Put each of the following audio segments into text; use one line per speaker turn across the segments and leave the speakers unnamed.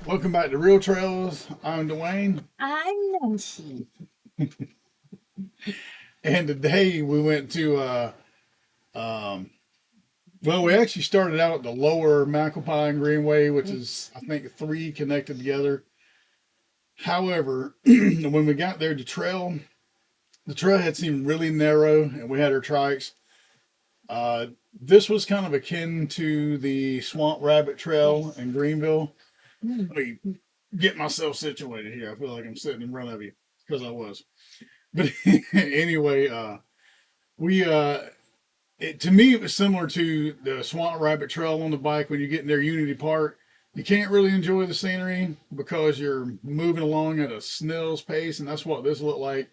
Welcome back to Real Trails. I'm Dwayne,
I'm Nancy.
and today we went to um, we actually started out at the lower McAlpine Greenway, which is I think three connected together. However, when we got there, the trail had seemed really narrow, and we had our trikes. Uh, this was kind of akin to the Swamp Rabbit Trail
Yes.
in Greenville.
Mm.
Let me get myself situated here. I feel like I'm sitting in front of you because I was. But anyway, we to me it was similar to the Swamp Rabbit Trail on the bike when you get near Unity Park. You can't really enjoy the scenery because you're moving along at a snail's pace, and that's what this looked like.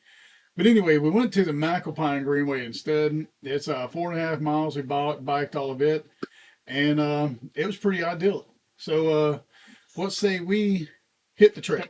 But anyway, we went to the McAlpine Greenway instead. It's 4.5 miles. We biked all of it, and it was pretty idyllic. So let's say we hit the trail.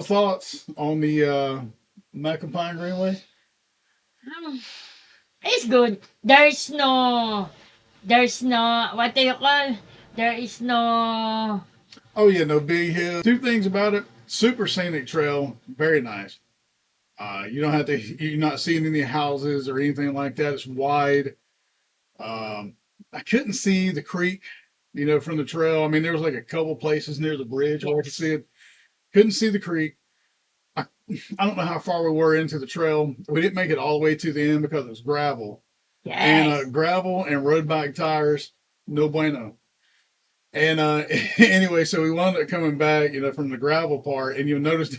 final thoughts on the McAlpine Greenway?
Um, It's good. There's no, what do you call? There is no,
Oh yeah, no big hills. Two things about it: super scenic trail, very nice. You don't have to. You're not seeing any houses or anything like that. It's wide. I couldn't see the creek, from the trail. I mean, there was like a couple places near the bridge where I could see it. Couldn't see the creek. I, I don't know how far we were into the trail. We didn't make it all the way to the end because it was gravel. And
yes.
gravel and road bike tires, no bueno. And anyway, so we wound up coming back, from the gravel part, and you'll notice,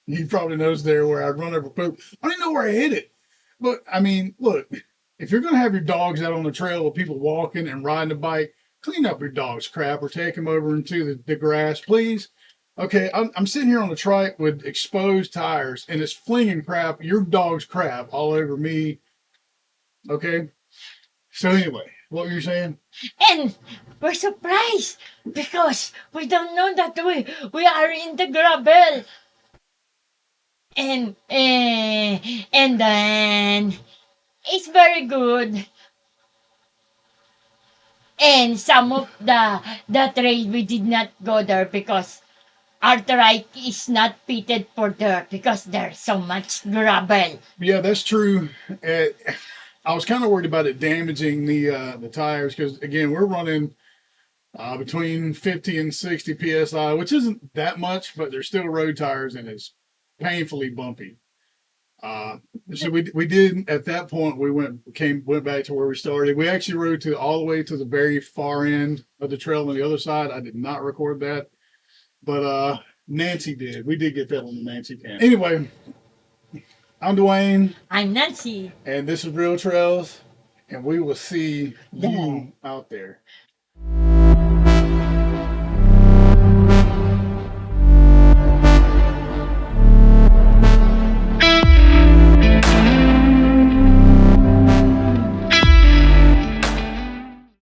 you probably noticed there where I'd run over poop. I didn't know where I hit it. But I mean, look, if you're going to have your dogs out on the trail with people walking and riding a bike, clean up your dog's crap or take them over into the grass, please. Okay, I'm sitting here on the trike with exposed tires and it's flinging crap, your dog's crap, all over me. Okay, so anyway, what were you saying?
And we're surprised because we don't know that we are in the gravel. And then it's very good. And some of the trail we did not go there because our trike is not fitted for there because there's so much gravel.
Yeah, that's true. Uh, I was kind of worried about it damaging the tires because again we're running between 50 and 60 psi, which isn't that much, but they're still road tires and it's painfully bumpy. Uh, so we did at that point we went back to where we started. We actually rode to all the way to the very far end of the trail on the other side. I did not record that, but Nancy did. We did get that on the Nancy cam. Anyway, I'm Dwayne.
I'm Nancy.
And this is Real Trails, and we will see you out there.